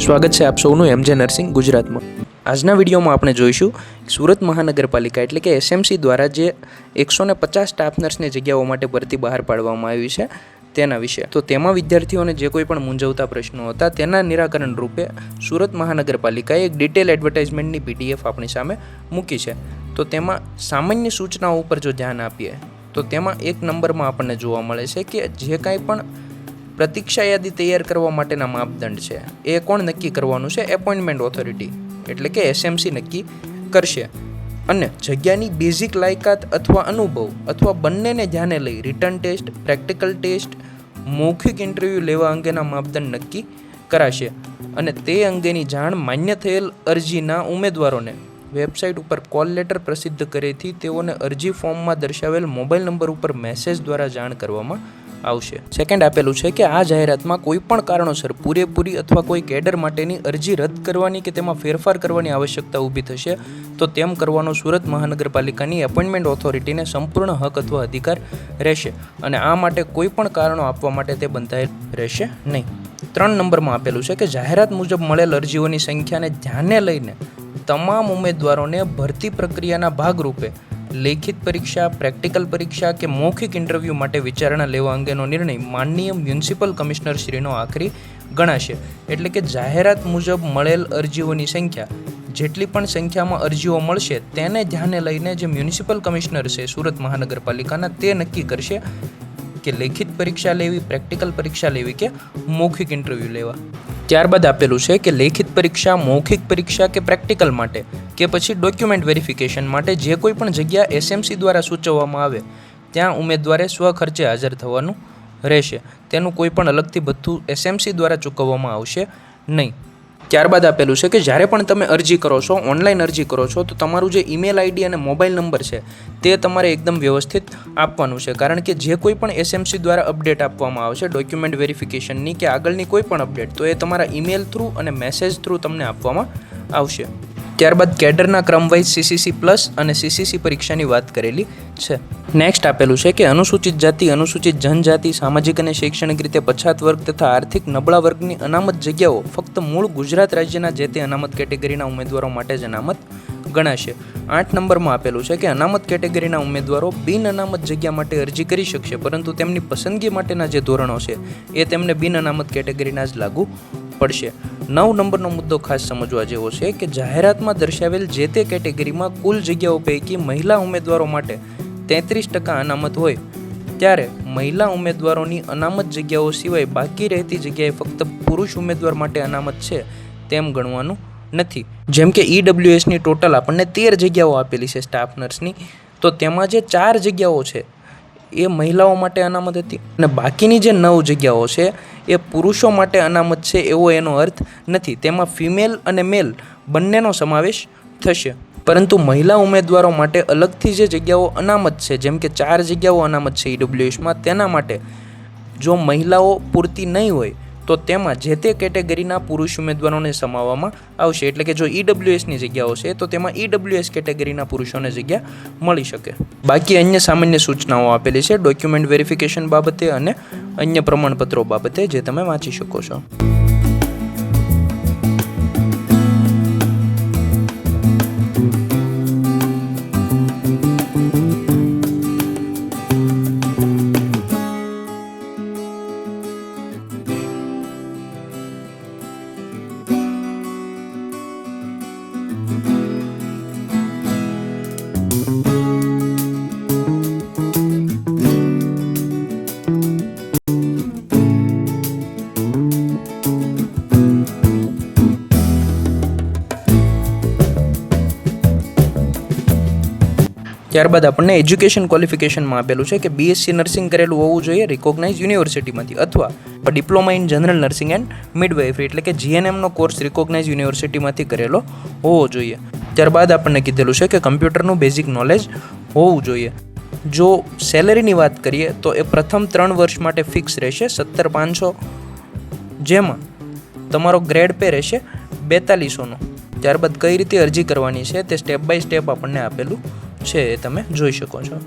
સ્વાગત છે આપ સૌનું એમજે નર્સિંગ ગુજરાતમાં। આજના વિડીયોમાં આપણે જોઈશું સુરત મહાનગરપાલિકા એટલે કે એસએમસી દ્વારા જે 150 સ્ટાફ નર્સની જગ્યાઓ માટે ભરતી બહાર પાડવામાં આવી છે તેના વિશે। તો તેમાં વિદ્યાર્થીઓને જે કોઈ પણ મૂંઝવતા પ્રશ્નો હતા તેના નિરાકરણ રૂપે સુરત મહાનગરપાલિકાએ એક ડિટેલ એડવર્ટાઇઝમેન્ટની પીડીએફ આપણી સામે મૂકી છે। તો તેમાં સામાન્ય સૂચનાઓ ઉપર જો ધ્યાન આપીએ તો તેમાં એક નંબરમાં આપણને જોવા મળે છે કે જે કાંઈ પણ પ્રતીક્ષા યાદી તૈયાર કરવા માટેના માપદંડ છે એ કોણ નક્કી કરવાનું છે? એપોઇન્ટમેન્ટ ઓથોરિટી એટલે કે એસએમસી નક્કી કરશે। અને જગ્યાની બેઝિક લાયકાત અથવા અનુભવ અથવા બંનેને ધ્યાને લઈ રિટર્ન ટેસ્ટ, પ્રેક્ટિકલ ટેસ્ટ, મૌખિક ઇન્ટરવ્યૂ લેવા અંગેના માપદંડ નક્કી કરાશે। અને તે અંગેની જાણ માન્ય થયેલ અરજીના ઉમેદવારોને વેબસાઇટ ઉપર કોલ લેટર પ્રસિદ્ધ કરેથી તેઓને અરજી ફોર્મમાં દર્શાવેલ મોબાઈલ નંબર ઉપર મેસેજ દ્વારા જાણ કરવામાં આવશે। સેકન્ડ આપેલું છે કે આ જાહેરાતમાં કોઈ પણ કારણોસર પૂરેપૂરી અથવા કોઈ કેડર માટેની અરજી રદ કરવાની કે તેમાં ફેરફાર કરવાની આવશ્યકતા ઊભી થશે તો તેમ કરવાનો સુરત મહાનગરપાલિકાની એપોઇન્ટમેન્ટ ઓથોરિટીને સંપૂર્ણ હક અથવા અધિકાર રહેશે અને આ માટે કોઈ પણ કારણો આપવા માટે તે બંધાયેલ રહેશે નહીં। 3 નંબરમાં આપેલું છે કે જાહેરાત મુજબ મળેલ અરજીઓની સંખ્યાને ધ્યાને લઈને તમામ ઉમેદવારોને ભરતી પ્રક્રિયાના ભાગરૂપે લેખિત પરીક્ષા, પ્રેક્ટિકલ પરીક્ષા કે મૌખિક ઇન્ટરવ્યૂ માટે વિચારણા લેવા અંગેનો નિર્ણય માનનીય મ્યુનિસિપલ કમિશનર શ્રીનો આખરી ગણાશે। એટલે કે જાહેરાત મુજબ મળેલ અરજીઓની સંખ્યા જેટલી પણ સંખ્યામાં અરજીઓ મળશે તેને ધ્યાને લઈને જે મ્યુનિસિપલ કમિશનર છે સુરત મહાનગરપાલિકાના તે નક્કી કરશે કે લેખિત પરીક્ષા લેવી, પ્રેક્ટિકલ પરીક્ષા લેવી કે મૌખિક ઇન્ટરવ્યૂ લેવા। ત્યારબાદ આપેલું છે કે લેખિત પરીક્ષા, મૌખિક પરીક્ષા કે પ્રેક્ટિકલ માટે કે પછી ડોક્યુમેન્ટ વેરિફિકેશન માટે જે કોઈ પણ જગ્યા એસએમસી દ્વારા સૂચવવામાં આવે ત્યાં ઉમેદવારે સ્વખર્ચે હાજર થવાનું રહેશે। તેનું કોઈ પણ અલગથી ભથ્થું એસએમસી દ્વારા ચૂકવવામાં આવશે નહીં। ત્યારબાદ આપેલું છે કે જ્યારે પણ તમે અરજી કરો છો, ઓનલાઈન અરજી કરો છો તો તમારું જે ઈમેલ આઈડી અને મોબાઈલ નંબર છે તે તમારે એકદમ વ્યવસ્થિત આપવાનું છે, કારણ કે જે કોઈ પણ એસએમસી દ્વારા અપડેટ આપવામાં આવશે ડોક્યુમેન્ટ વેરિફિકેશનની કે આગળની કોઈ પણ અપડેટ તો એ તમારા ઈમેલ થ્રુ અને મેસેજ થ્રુ તમને આપવામાં આવશે। ત્યારબાદ કેડરના ક્રમવાઇઝ સીસીસી પ્લસ અને સીસીસી પરીક્ષાની વાત કરેલી છે। નેક્સ્ટ આપેલું છે કે અનુસૂચિત જાતિ, અનુસૂચિત જનજાતિ, સામાજિક અને શૈક્ષણિક રીતે પછાત વર્ગ તથા આર્થિક નબળા વર્ગની અનામત જગ્યાઓ ફક્ત મૂળ ગુજરાત રાજ્યના જે તે અનામત કેટેગરીના ઉમેદવારો માટે જ અનામત ગણાશે। 8 નંબરમાં આપેલું છે કે અનામત કેટેગરીના ઉમેદવારો બિન અનામત જગ્યા માટે અરજી કરી શકશે, પરંતુ તેમની પસંદગી માટેના જે ધોરણો છે એ તેમને બિન અનામત કેટેગરીના જ લાગુ પડશે। 9 નંબરનો મુદ્દો ખાસ સમજવા જેવો છે કે જાહેરાતમાં દર્શાવેલ જે તે કેટેગરીમાં કુલ જગ્યાઓ પૈકી મહિલા ઉમેદવારો માટે 33% અનામત હોય ત્યારે મહિલા ઉમેદવારોની અનામત જગ્યાઓ સિવાય બાકી રહેતી જગ્યાએ ફક્ત પુરુષ ઉમેદવાર માટે અનામત છે તેમ ગણવાનું નથી। જેમ કે ઈડબ્લ્યુએસની ટોટલ આપણને 13 જગ્યાઓ આપેલી છે સ્ટાફ નર્સની, તો તેમાં જે 4 જગ્યાઓ છે એ મહિલાઓ માટે અનામત હતી અને બાકીની જે 9 જગ્યાઓ છે એ પુરુષો માટે અનામત છે એવો એનો અર્થ નથી। તેમાં ફિમેલ અને મેલ બંનેનો સમાવેશ થશે, પરંતુ મહિલા ઉમેદવારો માટે અલગથી જે જગ્યાઓ અનામત છે જેમ કે 4 જગ્યાઓ અનામત છે ઈડબ્લ્યુએસમાં, તેના માટે જો મહિલાઓ પૂરતી નહીં હોય તો તેમાં જે તે કેટેગરીના પુરુષ ઉમેદવારોને સમાવવામાં આવશે। એટલે કે જો ઈડબ્લ્યુએસની જગ્યાઓ છે તો તેમાં ઈડબ્લ્યુએસ કેટેગરીના પુરુષોને જગ્યા મળી શકે। બાકી અન્ય સામાન્ય સૂચનાઓ આપેલી છે ડોક્યુમેન્ટ વેરિફિકેશન બાબતે અને અન્ય પ્રમાણપત્રો બાબતે જે તમે વાંચી શકો છો। ત્યારબાદ આપણને એજ્યુકેશન ક્વોલિફિકેશનમાં આપેલું છે કે બીએસસી નર્સિંગ કરેલું હોવું જોઈએ રિકોગ્નાઇઝ યુનિવર્સિટીમાંથી અથવા diploma in general nursing and midwifery એટલે કે જીએનએમનો કોર્સ રિકોગ્નાઇઝ યુનિવર્સિટીમાંથી કરેલો હોવો જોઈએ। ત્યારબાદ આપણને કીધેલું છે કે કમ્પ્યુટરનું બેઝિક નોલેજ હોવું જોઈએ। જો સેલરીની વાત કરીએ તો એ પ્રથમ 3 વર્ષ માટે ફિક્સ રહેશે 17,500, જેમાં તમારો ગ્રેડ પે રહેશે 4200નો। ત્યારબાદ કઈ રીતે અરજી કરવાની છે તે સ્ટેપ બાય સ્ટેપ આપણને આપેલું છે એ તમે જોઈ શકો છો।